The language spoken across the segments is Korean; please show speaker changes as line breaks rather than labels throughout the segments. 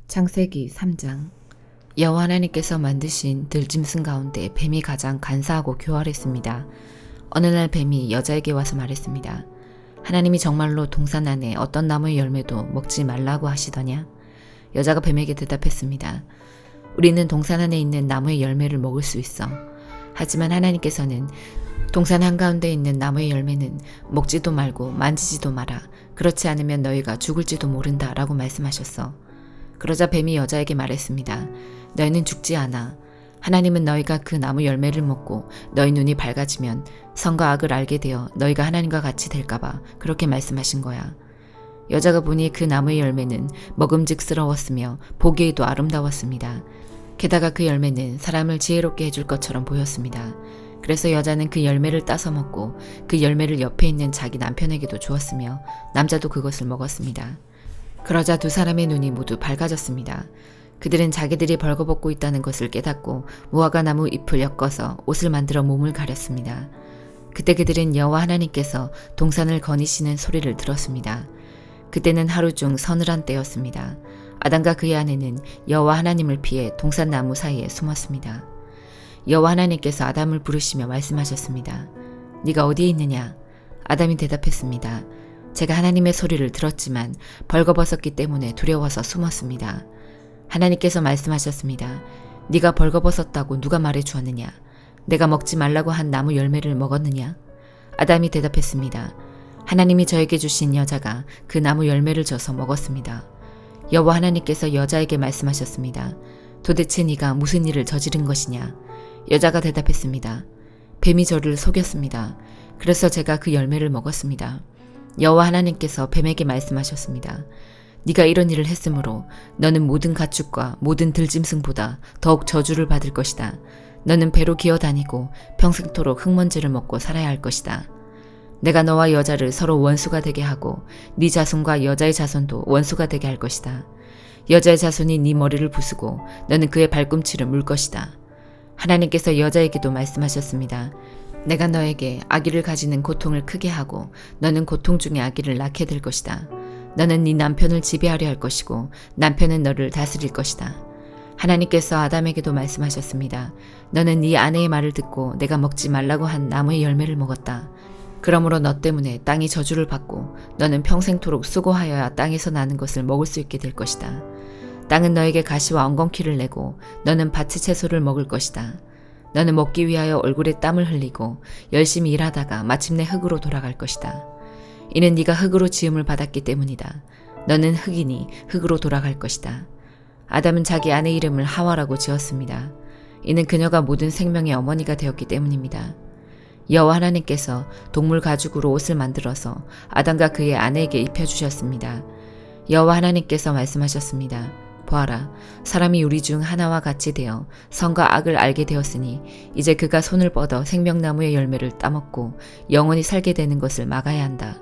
창세기 3장. 여호와 하나님께서 만드신 들짐승 가운데 뱀이 가장 간사하고 교활했습니다. 어느 날 뱀이 여자에게 와서 말했습니다. 하나님이 정말로 동산 안에 어떤 나무의 열매도 먹지 말라고 하시더냐? 여자가 뱀에게 대답했습니다. 우리는 동산 안에 있는 나무의 열매를 먹을 수 있어. 하지만 하나님께서는 동산 한가운데 있는 나무의 열매는 먹지도 말고 만지지도 마라. 그렇지 않으면 너희가 죽을지도 모른다 라고 말씀하셨어. 그러자 뱀이 여자에게 말했습니다. 너희는 죽지 않아. 하나님은 너희가 그 나무 열매를 먹고 너희 눈이 밝아지면 선과 악을 알게 되어 너희가 하나님과 같이 될까봐 그렇게 말씀하신 거야. 여자가 보니 그 나무의 열매는 먹음직스러웠으며 보기에도 아름다웠습니다. 게다가 그 열매는 사람을 지혜롭게 해줄 것처럼 보였습니다. 그래서 여자는 그 열매를 따서 먹고 그 열매를 옆에 있는 자기 남편에게도 주었으며 남자도 그것을 먹었습니다. 그러자 두 사람의 눈이 모두 밝아졌습니다. 그들은 자기들이 벌거벗고 있다는 것을 깨닫고 무화과 나무 잎을 엮어서 옷을 만들어 몸을 가렸습니다. 그때 그들은 여호와 하나님께서 동산을 거니시는 소리를 들었습니다. 그때는 하루 중 서늘한 때였습니다. 아담과 그의 아내는 여호와 하나님을 피해 동산 나무 사이에 숨었습니다. 여호와 하나님께서 아담을 부르시며 말씀하셨습니다. 네가 어디에 있느냐? 아담이 대답했습니다. 제가 하나님의 소리를 들었지만 벌거벗었기 때문에 두려워서 숨었습니다. 하나님께서 말씀하셨습니다. 네가 벌거벗었다고 누가 말해 주었느냐? 내가 먹지 말라고 한 나무 열매를 먹었느냐? 아담이 대답했습니다. 하나님이 저에게 주신 여자가 그 나무 열매를 줘서 먹었습니다. 여호와 하나님께서 여자에게 말씀하셨습니다. 도대체 네가 무슨 일을 저지른 것이냐? 여자가 대답했습니다. 뱀이 저를 속였습니다. 그래서 제가 그 열매를 먹었습니다. 여호와 하나님께서 뱀에게 말씀하셨습니다. 네가 이런 일을 했으므로 너는 모든 가축과 모든 들짐승보다 더욱 저주를 받을 것이다. 너는 배로 기어다니고 평생토록 흙먼지를 먹고 살아야 할 것이다. 내가 너와 여자를 서로 원수가 되게 하고 네 자손과 여자의 자손도 원수가 되게 할 것이다. 여자의 자손이 네 머리를 부수고 너는 그의 발꿈치를 물 것이다. 하나님께서 여자에게도 말씀하셨습니다. 내가 너에게 아기를 가지는 고통을 크게 하고 너는 고통 중에 아기를 낳게 될 것이다. 너는 네 남편을 지배하려 할 것이고 남편은 너를 다스릴 것이다. 하나님께서 아담에게도 말씀하셨습니다. 너는 네 아내의 말을 듣고 내가 먹지 말라고 한 나무의 열매를 먹었다. 그러므로 너 때문에 땅이 저주를 받고 너는 평생토록 수고하여야 땅에서 나는 것을 먹을 수 있게 될 것이다. 땅은 너에게 가시와 엉겅퀴를 내고 너는 밭의 채소를 먹을 것이다. 너는 먹기 위하여 얼굴에 땀을 흘리고 열심히 일하다가 마침내 흙으로 돌아갈 것이다. 이는 네가 흙으로 지음을 받았기 때문이다. 너는 흙이니 흙으로 돌아갈 것이다. 아담은 자기 아내 이름을 하와라고 지었습니다. 이는 그녀가 모든 생명의 어머니가 되었기 때문입니다. 여호와 하나님께서 동물 가죽으로 옷을 만들어서 아담과 그의 아내에게 입혀주셨습니다. 여호와 하나님께서 말씀하셨습니다. 보아라, 사람이 우리 중 하나와 같이 되어 선과 악을 알게 되었으니 이제 그가 손을 뻗어 생명나무의 열매를 따먹고 영원히 살게 되는 것을 막아야 한다.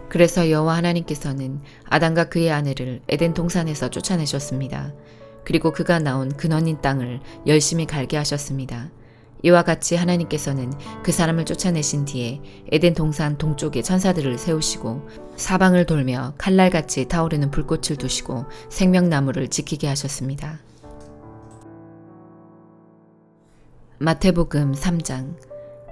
그래서 여호와 하나님께서는 아담과 그의 아내를 에덴 동산에서 쫓아내셨습니다. 그리고 그가 나온 근원인 땅을 열심히 갈게 하셨습니다. 이와 같이 하나님께서는 그 사람을 쫓아내신 뒤에 에덴 동산 동쪽에 천사들을 세우시고 사방을 돌며 칼날같이 타오르는 불꽃을 두시고 생명나무를 지키게 하셨습니다. 마태복음 3장.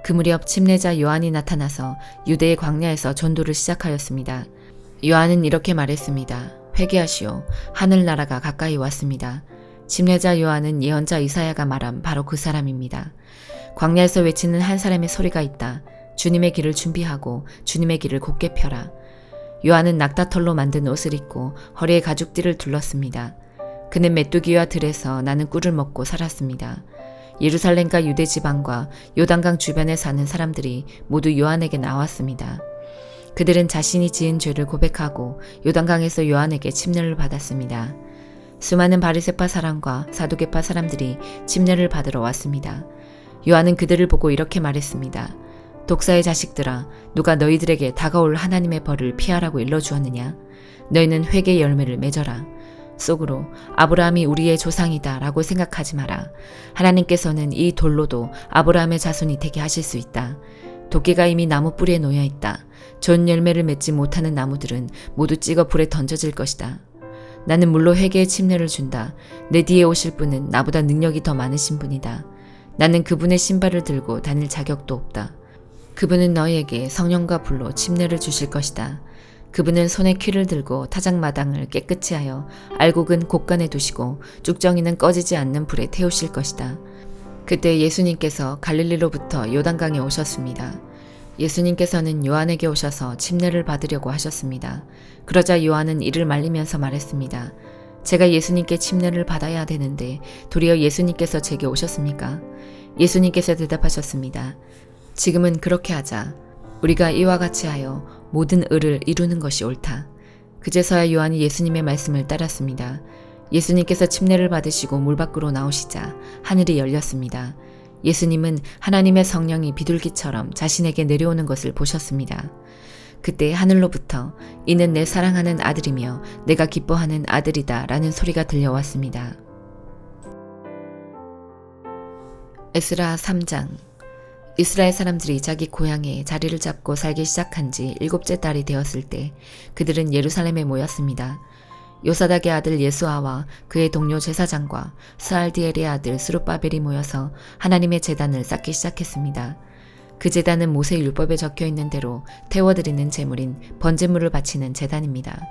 그 무렵 침례자 요한이 나타나서 유대의 광야에서 전도를 시작하였습니다. 요한은 이렇게 말했습니다. 회개하시오. 하늘나라가 가까이 왔습니다. 침례자 요한은 예언자 이사야가 말한 바로 그 사람입니다. 광야에서 외치는 한 사람의 소리가 있다. 주님의 길을 준비하고 주님의 길을 곧게 펴라. 요한은 낙타털로 만든 옷을 입고 허리에 가죽띠를 둘렀습니다. 그는 메뚜기와 들에서 나는 꿀을 먹고 살았습니다. 예루살렘과 유대 지방과 요단강 주변에 사는 사람들이 모두 요한에게 나왔습니다. 그들은 자신이 지은 죄를 고백하고 요단강에서 요한에게 침례를 받았습니다. 수많은 바리새파 사람과 사두개파 사람들이 침례를 받으러 왔습니다. 요한은 그들을 보고 이렇게 말했습니다. 독사의 자식들아, 누가 너희들에게 다가올 하나님의 벌을 피하라고 일러주었느냐? 너희는 회개의 열매를 맺어라. 속으로 아브라함이 우리의 조상이다 라고 생각하지 마라. 하나님께서는 이 돌로도 아브라함의 자손이 되게 하실 수 있다. 도끼가 이미 나무 뿌리에 놓여 있다. 좋은 열매를 맺지 못하는 나무들은 모두 찍어 불에 던져질 것이다. 나는 물로 회개의 침례를 준다. 내 뒤에 오실 분은 나보다 능력이 더 많으신 분이다. 나는 그분의 신발을 들고 다닐 자격도 없다. 그분은 너희에게 성령과 불로 침례를 주실 것이다. 그분은 손에 키를 들고 타작마당을 깨끗이 하여 알곡은 곳간에 두시고 쭉정이는 꺼지지 않는 불에 태우실 것이다. 그때 예수님께서 갈릴리로부터 요단강에 오셨습니다. 예수님께서는 요한에게 오셔서 침례를 받으려고 하셨습니다. 그러자 요한은 이를 말리면서 말했습니다. 제가 예수님께 침례를 받아야 되는데 도리어 예수님께서 제게 오셨습니까? 예수님께서 대답하셨습니다. 지금은 그렇게 하자. 우리가 이와 같이 하여 모든 의를 이루는 것이 옳다. 그제서야 요한이 예수님의 말씀을 따랐습니다. 예수님께서 침례를 받으시고 물 밖으로 나오시자 하늘이 열렸습니다. 예수님은 하나님의 성령이 비둘기처럼 자신에게 내려오는 것을 보셨습니다. 그때 하늘로부터 이는 내 사랑하는 아들이며 내가 기뻐하는 아들이다 라는 소리가 들려왔습니다. 에스라 3장. 이스라엘 사람들이 자기 고향에 자리를 잡고 살기 시작한 지 7째 달이 되었을 때 그들은 예루살렘에 모였습니다. 요사닥의 아들 예수아와 그의 동료 제사장과 스알디엘의 아들 스룹바벨이 모여서 하나님의 제단을 쌓기 시작했습니다. 그 제단은 모세 율법에 적혀 있는 대로 태워드리는 제물인 번제물을 바치는 제단입니다.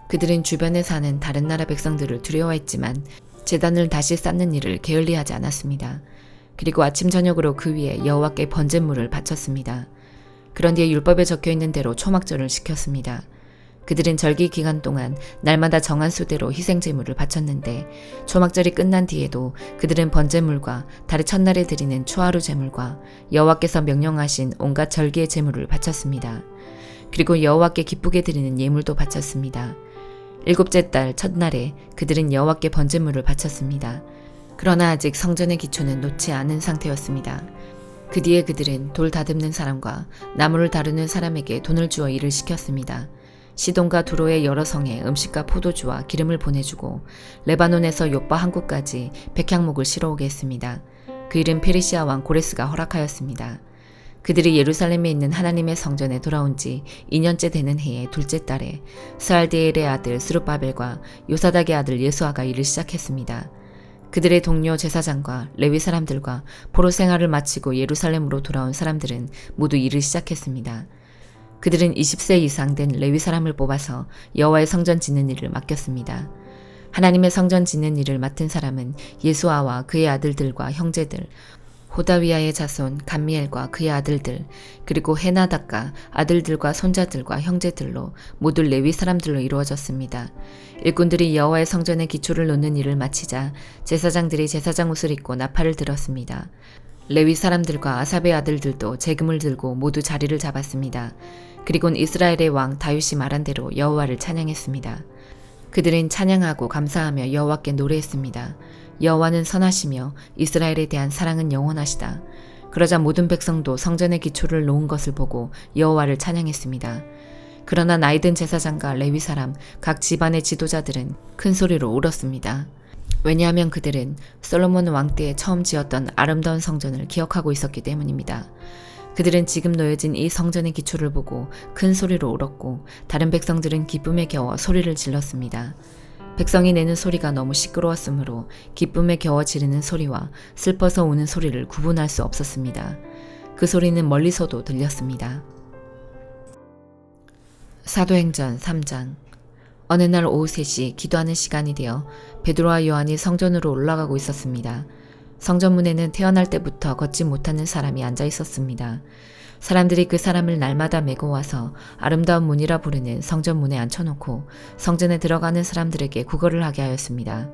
그들은 주변에 사는 다른 나라 백성들을 두려워했지만 제단을 다시 쌓는 일을 게을리하지 않았습니다. 그리고 아침 저녁으로 그 위에 여호와께 번제물을 바쳤습니다. 그런 뒤에 율법에 적혀 있는 대로 초막절을 시켰습니다. 그들은 절기 기간 동안 날마다 정한 수대로 희생제물을 바쳤는데 초막절이 끝난 뒤에도 그들은 번제물과 달의 첫날에 드리는 초하루 제물과 여호와께서 명령하신 온갖 절기의 제물을 바쳤습니다. 그리고 여호와께 기쁘게 드리는 예물도 바쳤습니다. 7째 달 첫날에 그들은 여호와께 번제물을 바쳤습니다. 그러나 아직 성전의 기초는 놓지 않은 상태였습니다. 그 뒤에 그들은 돌 다듬는 사람과 나무를 다루는 사람에게 돈을 주어 일을 시켰습니다. 시돈과 두로의 여러 성에 음식과 포도주와 기름을 보내주고 레바논에서 욥바 항구까지 백향목을 실어오게 했습니다. 그 일은 페르시아 왕 고레스가 허락하였습니다. 그들이 예루살렘에 있는 하나님의 성전에 돌아온 지 2년째 되는 해의 둘째 달에 스알디엘의 아들 스룹바벨과 요사닥의 아들 예수아가 일을 시작했습니다. 그들의 동료 제사장과 레위 사람들과 포로 생활을 마치고 예루살렘으로 돌아온 사람들은 모두 일을 시작했습니다. 그들은 20세 이상 된 레위 사람을 뽑아서 여호와의 성전 짓는 일을 맡겼습니다. 하나님의 성전 짓는 일을 맡은 사람은 예수아와 그의 아들들과 형제들, 호다위아의 자손 감미엘과 그의 아들들, 그리고 헤나닥과 아들들과 손자들과 형제들로 모두 레위 사람들로 이루어졌습니다. 일꾼들이 여호와의 성전의 기초를 놓는 일을 마치자 제사장들이 제사장 옷을 입고 나팔을 들었습니다. 레위 사람들과 아삽의 아들들도 재금을 들고 모두 자리를 잡았습니다. 그리고는 이스라엘의 왕 다윗이 말한 대로 여호와를 찬양했습니다. 그들은 찬양하고 감사하며 여호와께 노래했습니다. 여호와는 선하시며 이스라엘에 대한 사랑은 영원하시다. 그러자 모든 백성도 성전의 기초를 놓은 것을 보고 여호와를 찬양했습니다. 그러나 나이든 제사장과 레위 사람, 각 집안의 지도자들은 큰 소리로 울었습니다. 왜냐하면 그들은 솔로몬 왕 때에 처음 지었던 아름다운 성전을 기억하고 있었기 때문입니다. 그들은 지금 놓여진 이 성전의 기초를 보고 큰 소리로 울었고 다른 백성들은 기쁨에 겨워 소리를 질렀습니다. 백성이 내는 소리가 너무 시끄러웠으므로 기쁨에 겨워 지르는 소리와 슬퍼서 우는 소리를 구분할 수 없었습니다. 그 소리는 멀리서도 들렸습니다. 사도행전 3장. 어느 날 오후 3시 기도하는 시간이 되어 베드로와 요한이 성전으로 올라가고 있었습니다. 성전문에는 태어날 때부터 걷지 못하는 사람이 앉아 있었습니다. 사람들이 그 사람을 날마다 메고 와서 아름다운 문이라 부르는 성전문에 앉혀놓고 성전에 들어가는 사람들에게 구걸을 하게 하였습니다.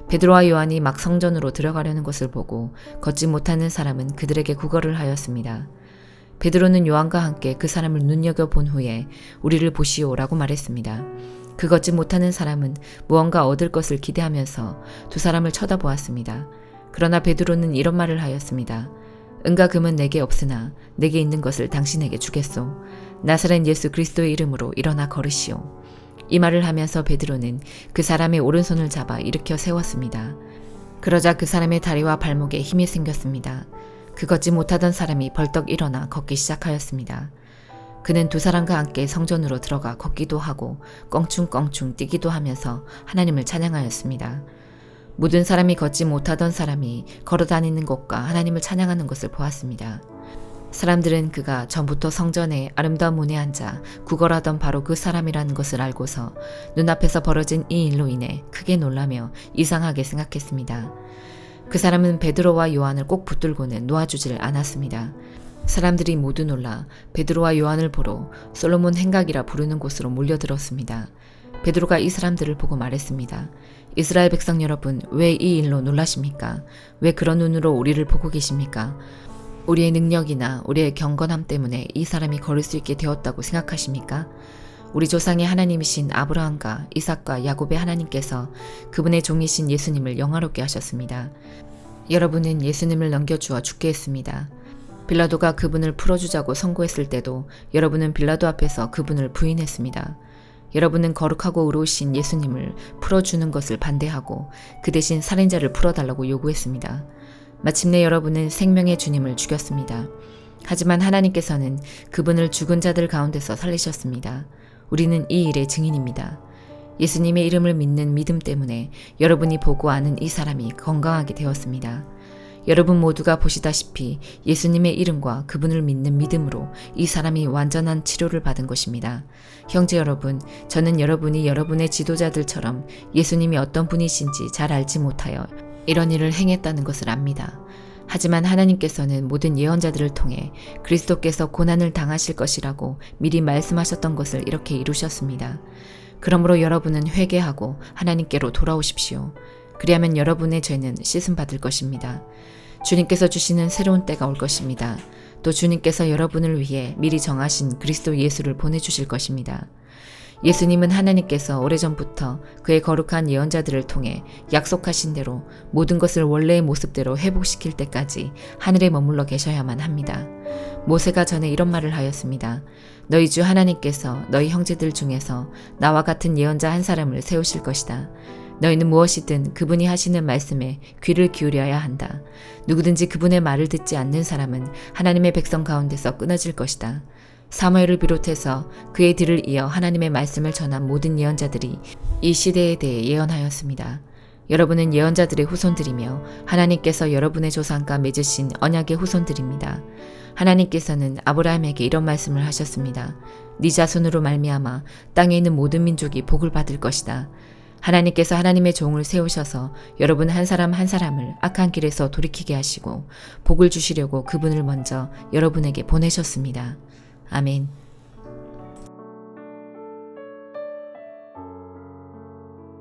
베드로와 요한이 막 성전으로 들어가려는 것을 보고 걷지 못하는 사람은 그들에게 구걸을 하였습니다. 베드로는 요한과 함께 그 사람을 눈여겨본 후에 우리를 보시오라고 말했습니다. 그 걷지 못하는 사람은 무언가 얻을 것을 기대하면서 두 사람을 쳐다보았습니다. 그러나 베드로는 이런 말을 하였습니다. 은과 금은 내게 없으나 내게 있는 것을 당신에게 주겠소. 나사렛 예수 그리스도의 이름으로 일어나 걸으시오. 이 말을 하면서 베드로는 그 사람의 오른손을 잡아 일으켜 세웠습니다. 그러자 그 사람의 다리와 발목에 힘이 생겼습니다. 그 걷지 못하던 사람이 벌떡 일어나 걷기 시작하였습니다. 그는 두 사람과 함께 성전으로 들어가 걷기도 하고 껑충껑충 뛰기도 하면서 하나님을 찬양하였습니다. 모든 사람이 걷지 못하던 사람이 걸어다니는 것과 하나님을 찬양하는 것을 보았습니다. 사람들은 그가 전부터 성전의 아름다운 문에 앉아 구걸하던 바로 그 사람이라는 것을 알고서 눈앞에서 벌어진 이 일로 인해 크게 놀라며 이상하게 생각했습니다. 그 사람은 베드로와 요한을 꼭 붙들고는 놓아주질 않았습니다. 사람들이 모두 놀라 베드로와 요한을 보러 솔로몬 행각이라 부르는 곳으로 몰려들었습니다. 베드로가 이 사람들을 보고 말했습니다. 이스라엘 백성 여러분, 왜 이 일로 놀라십니까? 왜 그런 눈으로 우리를 보고 계십니까? 우리의 능력이나 우리의 경건함 때문에 이 사람이 걸을 수 있게 되었다고 생각하십니까? 우리 조상의 하나님이신 아브라함과 이삭과 야곱의 하나님께서 그분의 종이신 예수님을 영화롭게 하셨습니다. 여러분은 예수님을 넘겨주어 죽게 했습니다. 빌라도가 그분을 풀어주자고 선고했을 때도 여러분은 빌라도 앞에서 그분을 부인했습니다. 여러분은 거룩하고 의로우신 예수님을 풀어주는 것을 반대하고 그 대신 살인자를 풀어달라고 요구했습니다. 마침내 여러분은 생명의 주님을 죽였습니다. 하지만 하나님께서는 그분을 죽은 자들 가운데서 살리셨습니다. 우리는 이 일의 증인입니다. 예수님의 이름을 믿는 믿음 때문에 여러분이 보고 아는 이 사람이 건강하게 되었습니다. 여러분 모두가 보시다시피 예수님의 이름과 그분을 믿는 믿음으로 이 사람이 완전한 치료를 받은 것입니다. 형제 여러분, 저는 여러분이 여러분의 지도자들처럼 예수님이 어떤 분이신지 잘 알지 못하여 이런 일을 행했다는 것을 압니다. 하지만 하나님께서는 모든 예언자들을 통해 그리스도께서 고난을 당하실 것이라고 미리 말씀하셨던 것을 이렇게 이루셨습니다. 그러므로 여러분은 회개하고 하나님께로 돌아오십시오. 그리하면 여러분의 죄는 씻음 받을 것입니다. 주님께서 주시는 새로운 때가 올 것입니다. 또 주님께서 여러분을 위해 미리 정하신 그리스도 예수를 보내주실 것입니다. 예수님은 하나님께서 오래전부터 그의 거룩한 예언자들을 통해 약속하신 대로 모든 것을 원래의 모습대로 회복시킬 때까지 하늘에 머물러 계셔야만 합니다. 모세가 전에 이런 말을 하였습니다. 너희 주 하나님께서 너희 형제들 중에서 나와 같은 예언자 한 사람을 세우실 것이다. 너희는 무엇이든 그분이 하시는 말씀에 귀를 기울여야 한다. 누구든지 그분의 말을 듣지 않는 사람은 하나님의 백성 가운데서 끊어질 것이다. 사무엘을 비롯해서 그의 뒤를 이어 하나님의 말씀을 전한 모든 예언자들이 이 시대에 대해 예언하였습니다. 여러분은 예언자들의 후손들이며 하나님께서 여러분의 조상과 맺으신 언약의 후손들입니다. 하나님께서는 아브라함에게 이런 말씀을 하셨습니다. 네 자손으로 말미암아 땅에 있는 모든 민족이 복을 받을 것이다. 하나님께서 하나님의 종을 세우셔서 여러분 한 사람 한 사람을 악한 길에서 돌이키게 하시고 복을 주시려고 그분을 먼저 여러분에게 보내셨습니다. 아멘.